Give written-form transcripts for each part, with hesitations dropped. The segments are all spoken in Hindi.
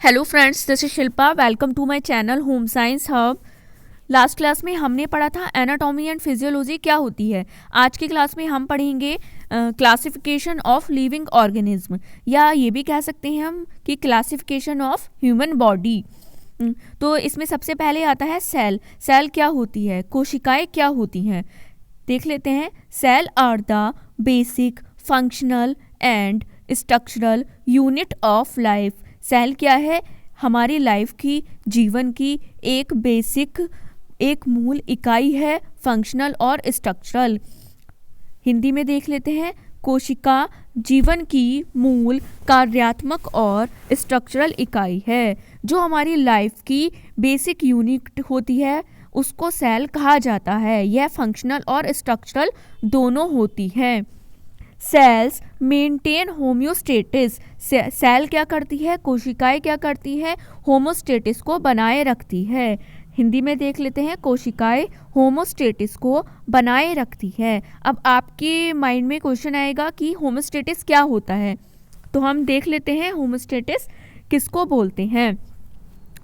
Hello friends, this is Shilpa. Welcome to my channel home science hub. Last class में हमने पढ़ा था एनाटॉमी एंड फिजियोलॉजी क्या होती है। आज की क्लास में हम पढ़ेंगे क्लासिफिकेशन ऑफ लिविंग ऑर्गेनिज्म, या ये भी कह सकते हैं हम कि क्लासिफिकेशन ऑफ ह्यूमन बॉडी। तो इसमें सबसे पहले आता है सेल। सेल क्या होती है, कोशिकाएं क्या होती हैं, देख लेते हैं। Cell are the basic functional and structural unit of life. Cell क्या है, हमारी लाइफ की, जीवन की एक बेसिक, एक मूल इकाई है, फंक्शनल और स्ट्रक्चरल। हिंदी में देख लेते हैं। कोशिका जीवन की मूल कार्यात्मक और स्ट्रक्चरल इकाई है। जो हमारी लाइफ की बेसिक यूनिट होती है उसको सेल कहा जाता है। यह फंक्शनल और स्ट्रक्चरल दोनों होती है। Sales maintain homeostasis. सेल क्या करती है, कोशिकाएं क्या करती है, होमोस्टेटिस को बनाए रखती है। हिंदी में देख लेते हैं। कोशिकाएं होमोस्टेटिस को बनाए रखती है। अब आपके माइंड में क्वेश्चन आएगा कि होमोस्टेटिस क्या होता है, तो हम देख लेते हैं होमोस्टेटिस किसको बोलते हैं।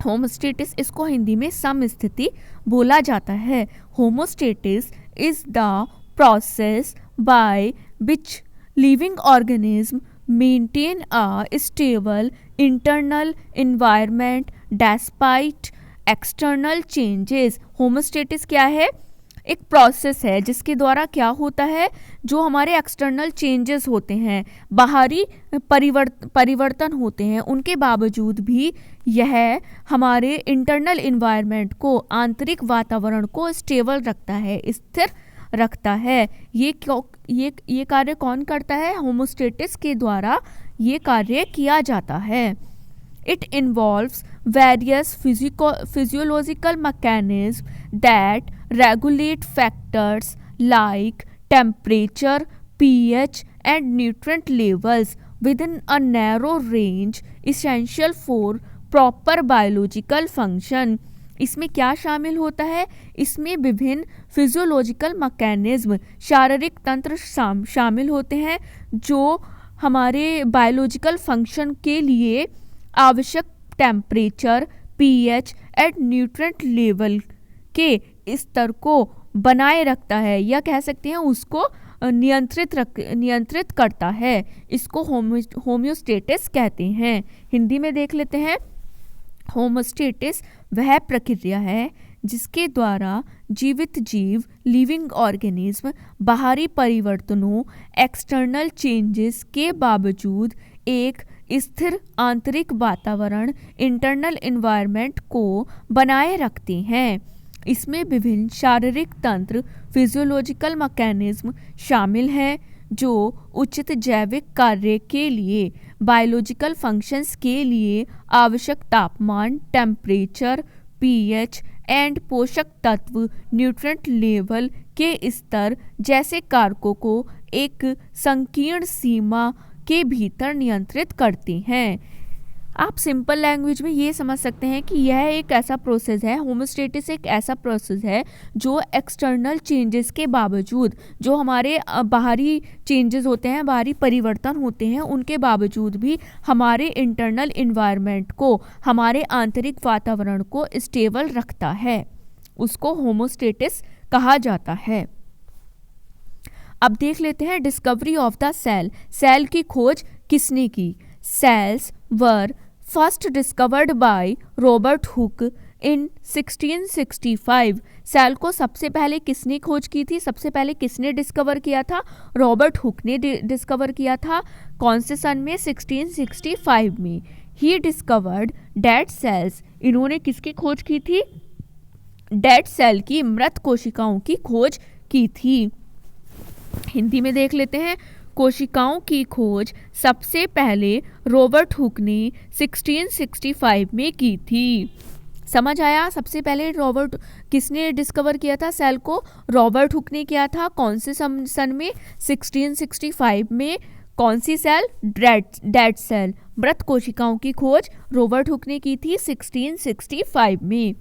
होमोस्टेटिस, इसको हिंदी में समस्थिति बोला जाता है। Homeostasis is the process by which living organism maintain a stable internal environment despite external changes। Homeostasis क्या है, एक प्रोसेस है जिसके द्वारा क्या होता है, जो हमारे एक्सटर्नल चेंजेस होते हैं, बाहरी परिवर्तन होते हैं, उनके बावजूद भी यह हमारे इंटरनल इन्वायरमेंट को, आंतरिक वातावरण को स्टेबल रखता है, स्थिर रखता है। ये कार्य कौन करता है, होमोस्टेटिस के द्वारा ये कार्य किया जाता है। It involves various physiological mechanism that regulate factors like temperature, pH and nutrient levels within a narrow range essential for proper biological function. इसमें क्या शामिल होता है, इसमें विभिन्न फिजियोलॉजिकल मैकेनिज्म, शारीरिक तंत्र शामिल होते हैं जो हमारे बायोलॉजिकल फंक्शन के लिए आवश्यक temperature, pH and nutrient level के स्तर को बनाए रखता है, या कह सकते हैं उसको नियंत्रित करता है। इसको होम्योस्टेटिस कहते हैं। हिंदी में देख लेते हैं। होमोस्टेटिस वह प्रक्रिया है जिसके द्वारा जीवित जीव, लिविंग ऑर्गेनिज्म, बाहरी परिवर्तनों, एक्सटर्नल चेंजेस के बावजूद एक स्थिर आंतरिक वातावरण, इंटरनल एनवायरनमेंट को बनाए रखते हैं। इसमें विभिन्न शारीरिक तंत्र, फिजियोलॉजिकल मैकेनिज्म शामिल हैं जो उचित जैविक कार्य के लिए, बायोलॉजिकल फंक्शंस के लिए आवश्यक तापमान, टेम्परेचर, pH एंड पोषक तत्व, न्यूट्रिएंट लेवल के स्तर जैसे कारकों को एक संकीर्ण सीमा के भीतर नियंत्रित करते हैं। आप सिंपल लैंग्वेज में ये समझ सकते हैं कि यह एक ऐसा प्रोसेस है, होमोस्टेटिस एक ऐसा प्रोसेस है जो एक्सटर्नल चेंजेस के बावजूद, जो हमारे बाहरी चेंजेस होते हैं, बाहरी परिवर्तन होते हैं, उनके बावजूद भी हमारे इंटरनल इन्वायरमेंट को, हमारे आंतरिक वातावरण को स्टेबल रखता है। उसको होमोस्टेटिस कहा जाता है। अब देख लेते हैं discovery of the cell. Cell की खोज किसने की। Cells were first discovered by Robert Hooke in 1665। Cell को सबसे पहले किसने खोज की थी, सबसे पहले किसने डिस्कवर किया था, रॉबर्ट हुक ने डिस्कवर किया था। कौन से सन में, 1665 में। He discovered dead cells. इन्होंने किसकी खोज की थी, डेड सेल की, मृत कोशिकाओं की खोज की थी। हिंदी में देख लेते हैं। कोशिकाओं की खोज सबसे पहले रॉबर्ट हुक ने 1665 में की थी। समझ आया। सबसे पहले रॉबर्ट किसने डिस्कवर किया था सेल को, रॉबर्ट हुक ने किया था। कौन से सन में, 1665 में। कौन सी सेल, डेड सेल, मृत कोशिकाओं की खोज रॉबर्ट हुक ने की थी 1665 में।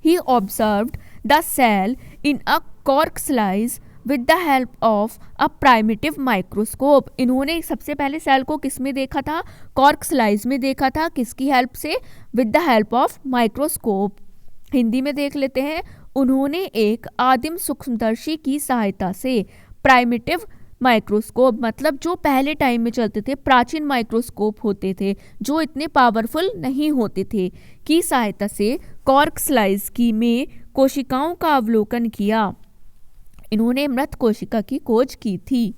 He observed the cell in a cork slice with the help of a primitive microscope. इन्होंने सबसे पहले सेल को किस में देखा था? कॉर्क स्लाइस में देखा था। किसकी हेल्प से? With the help of microscope. Hindi में देख लेते हैं। उन्होंने एक आदिम सूक्ष्मदर्शी की सहायता से प्राइमिटिव माइक्रोस्कोप, मतलब जो पहले टाइम में चलते थे, प्राचीन माइक्रोस्कोप होते थे जो इतने पावरफुल नहीं होते थे, की सहायता से कॉर्क स्लाइस की में कोशिकाओं का अवलोकन किया। इन्होंने मृत कोशिका की खोज की थी।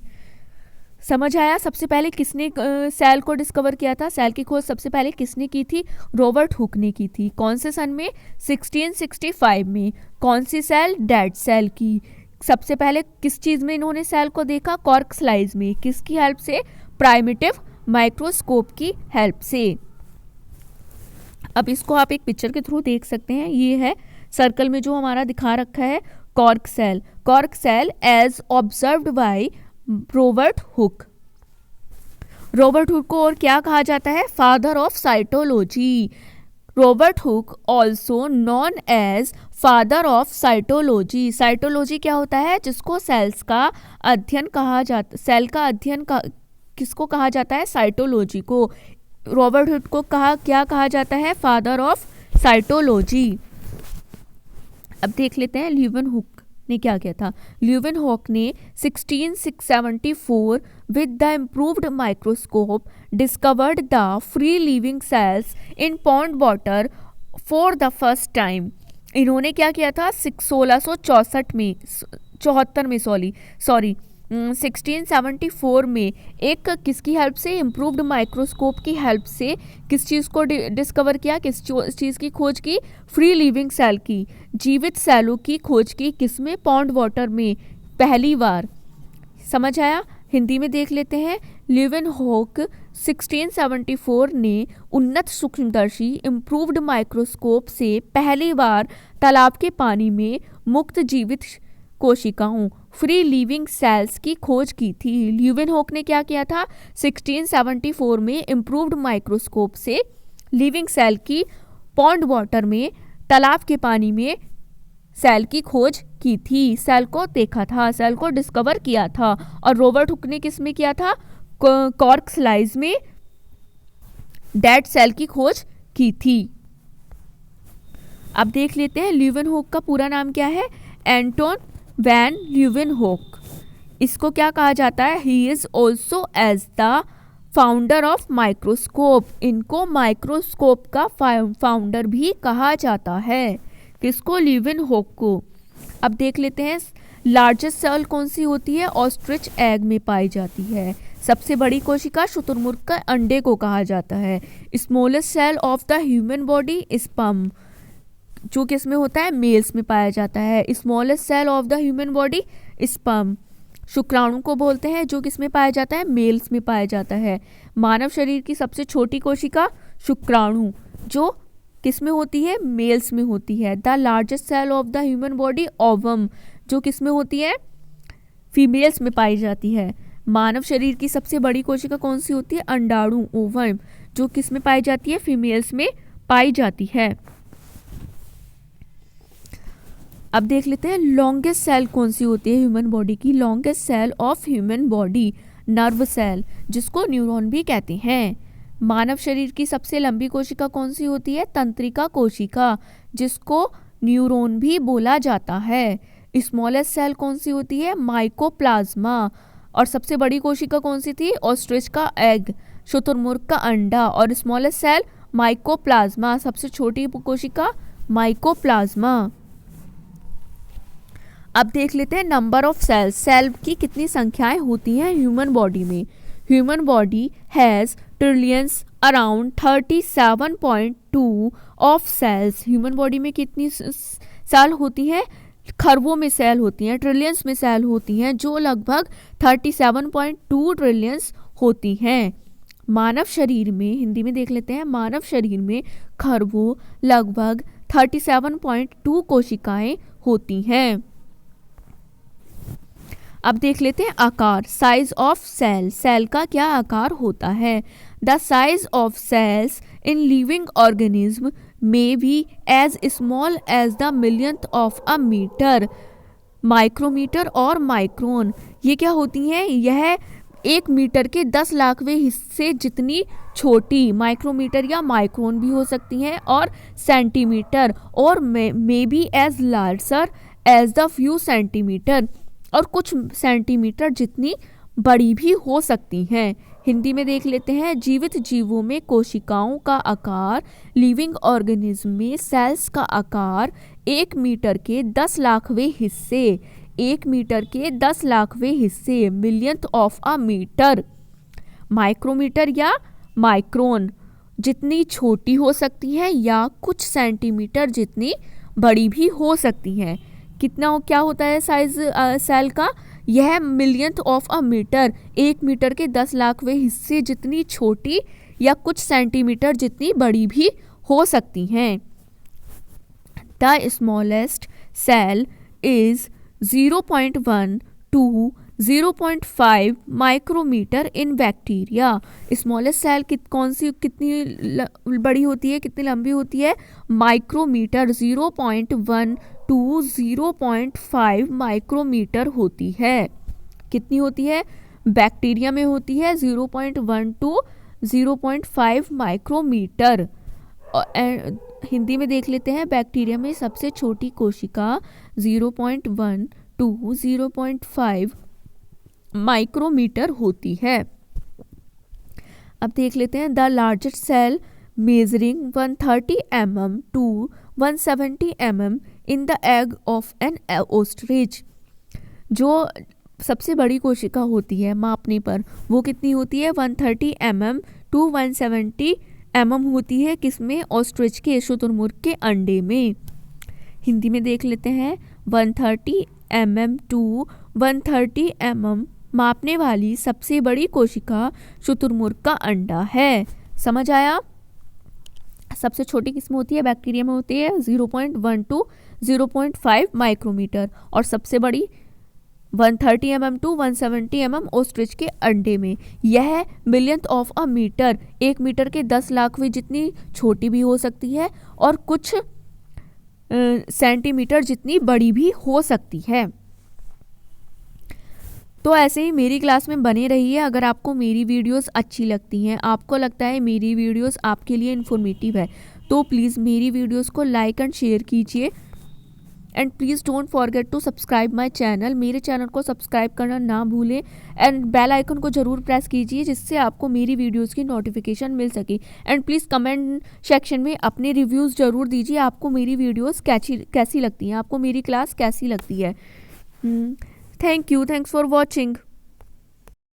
समझ आया? सबसे पहले किसने सेल को डिस्कवर किया था? सेल की खोज सबसे पहले किसने की थी? रॉबर्ट हुक ने की थी। कौन से सन में? 1665 में। कौन सी सेल? डेड सेल की। सबसे पहले किस चीज़ में इन्होंने सेल को देखा? कॉर्क स्लाइस में। किसकी हेल्प से? प्राइमिटिव माइक्रोस्कोप की हेल्प से। अब इसको आप एक पिक्चर के थ्रू देख सकते हैं। ये है सर्कल में जो हमारा दिखा रखा है cork cell. Cork cell as observed by Robert Hooke. Robert Hooke को और क्या कहा जाता है? Father of cytology. Robert Hooke also known as father of cytology. Cytology क्या होता है? जिसको सेल्स का अध्ययन कहा जाता, सेल का अध्ययन किसको कहा जाता है? साइटोलॉजी को। रॉबर्ट हुक को क्या कहा जाता है? Father of cytology. अब देख लेते हैं ल्यूवन हुक ने क्या किया था। ल्यूवन हुक ने 1674 with the improved microscope discovered the free living cells in pond water for the first time. इन्होंने क्या किया था? 1664 में 1674 में एक किसकी हेल्प से? इम्प्रूव्ड माइक्रोस्कोप की हेल्प से किस चीज़ को डिस्कवर किया? किस चीज़ की खोज की? फ्री लिविंग सेल की, जीवित सेलों की खोज की। किसमें? पॉन्ड वाटर में, पहली बार। समझ आया? हिंदी में देख लेते हैं। ल्यूवन हुक 1674 ने उन्नत सूक्ष्मदर्शी इम्प्रूव्ड माइक्रोस्कोप से पहली बार तालाब के पानी में मुक्त जीवित कोशिकाओं, फ्री लिविंग सेल्स की खोज की थी। ल्यूवन हुक ने क्या किया था? 1674 में इम्प्रूव्ड माइक्रोस्कोप से लिविंग सेल की पॉन्ड वाटर में, तालाब के पानी में सेल की खोज की थी। सेल को देखा था, सेल को डिस्कवर किया था। और रॉबर्ट हुक ने किस में किया था? कॉर्क स्लाइस में डेड सेल की खोज की थी। अब देख लेते हैं ल्यूवन हुक का पूरा नाम क्या है? Anton van Leeuwenhoek. इसको क्या कहा जाता है? He is also as the founder of microscope. इनको माइक्रोस्कोप का फाउंडर भी कहा जाता है। किसको? ल्यूवन हुक को। अब देख लेते हैं लार्जेस्ट सेल कौन सी होती है? ऑस्ट्रिच एग में पाई जाती है। सबसे बड़ी कोशिका शुतुरमुर्ग का अंडे को कहा जाता है। Smallest cell of the human body sperm, जो किस में होता है? मेल्स में पाया जाता है। Smallest cell of the human body sperm. शुक्राणु को बोलते हैं, जो किस में पाया जाता है? मेल्स में पाया जाता है। मानव शरीर की सबसे छोटी कोशिका शुक्राणु, जो किस में होती है? मेल्स में होती है। The largest cell of the human body ovum, जो किस में होती है? फीमेल्स में पाई जाती है। मानव शरीर की सबसे बड़ी कोशिका कौन सी होती है? अंडाणु, ओवम, जो किस में पाई जाती है? फीमेल्स में पाई जाती है। अब देख लेते हैं लॉन्गेस्ट सेल कौन सी होती है ह्यूमन बॉडी की। Longest cell of human body nerve cell, जिसको न्यूरॉन भी कहते हैं। मानव शरीर की सबसे लंबी कोशिका कौन सी होती है? तंत्रिका कोशिका, जिसको न्यूरॉन भी बोला जाता है। स्मॉलेस्ट सेल कौन सी होती है? माइकोप्लाज्मा। और सबसे बड़ी कोशिका कौन सी थी? ऑस्ट्रिच का एग, शुतुरमुर्ग का अंडा। और स्मॉलेस्ट सेल माइकोप्लाज्मा। सबसे छोटी कोशिका माइकोप्लाज्मा। अब देख लेते हैं नंबर ऑफ सेल्स। सेल की कितनी संख्याएं होती हैं ह्यूमन बॉडी में? Human body has trillions around 37.2 of cells. Human body में कितनी सेल होती हैं? खरबों में सेल होती हैं, ट्रिलियंस में सेल होती हैं, जो लगभग 37.2 ट्रिलियंस होती हैं। मानव शरीर में, हिंदी में देख लेते हैं, मानव शरीर में खरबों लगभग 37.2 कोशिकाएं होती हैं। अब देख लेते हैं आकार, साइज ऑफ सेल। सेल का क्या आकार होता है? The size of cells in living organism may be as small as the millionth of a metre. Micrometre और माइक्रोन ये क्या होती हैं? यह 1 मीटर के 10 लाखवें हिस्से जितनी छोटी, माइक्रोमीटर या माइक्रोन भी हो सकती हैं, और सेंटीमीटर और may be as larger as the few centimetre, और कुछ सेंटीमीटर जितनी बड़ी भी हो सकती हैं। हिंदी में देख लेते हैं। जीवित जीवों में कोशिकाओं का आकार, लिविंग ऑर्गेनिज्म में सेल्स का आकार 1 मीटर के 10 लाखवें हिस्से, 1 मीटर के 10 लाखवें हिस्से, millionth of a metre, micrometre या माइक्रोन जितनी छोटी हो सकती हैं या कुछ सेंटीमीटर जितनी बड़ी भी हो सकती हैं। कितना क्या होता है साइज सेल का? यह millionth of a metre, 1 metre के 10 लाखवें हिस्से जितनी छोटी या कुछ सेंटीमीटर जितनी बड़ी भी हो सकती हैं। The smallest cell is 0.1 to 0.5 micrometre in bacteria. Smallest cell कितनी बड़ी होती है, कितनी लंबी होती है? माइक्रोमीटर 0.1 to 0.5 माइक्रोमीटर होती है। कितनी होती है? बैक्टीरिया में होती है 0.1 to 0.5 माइक्रोमीटर। हिंदी में देख लेते हैं। बैक्टीरिया में सबसे छोटी कोशिका 0.1 to 0.5 माइक्रोमीटर होती है। अब देख लेते हैं। The largest cell measuring 130 mm to 170 mm in the egg of an ostrich. जो सबसे बड़ी कोशिका होती है मापने पर, वो कितनी होती है? 130 mm to 170 mm होती है। किसमें? ऑस्ट्रिच के, शुतुरमुर्ग के अंडे में। हिंदी में देख लेते हैं। 130 mm to 130 mm मापने वाली सबसे बड़ी कोशिका शुतुरमुर्ग का अंडा है। समझ आया? सबसे छोटी किस्म होती है बैक्टीरिया में होती है 0.1 to 0.5 माइक्रोमीटर, और सबसे बड़ी 130 mm to 170 mm ऑस्ट्रिच के अंडे में। यह millionth of a metre, 1 metre के 10 लाखवीं जितनी छोटी भी हो सकती है और कुछ सेंटीमीटर जितनी बड़ी भी हो सकती है। तो ऐसे ही मेरी क्लास में बने रहिए। अगर आपको मेरी वीडियोस अच्छी लगती हैं, आपको लगता है मेरी वीडियोस आपके लिए इन्फॉर्मेटिव है, तो प्लीज़ मेरी वीडियोस को लाइक एंड शेयर कीजिए। And please don't forget to subscribe my channel. मेरे चैनल को सब्सक्राइब करना ना भूलें, एंड बेल आइकन को ज़रूर प्रेस कीजिए जिससे आपको मेरी वीडियोस की नोटिफिकेशन मिल सके। एंड प्लीज़ कमेंट सेक्शन में अपने रिव्यूज़ ज़रूर दीजिए। आपको मेरी वीडियोस कैसी लगती हैं, आपको मेरी क्लास कैसी लगती है। Thank you, thanks for watching.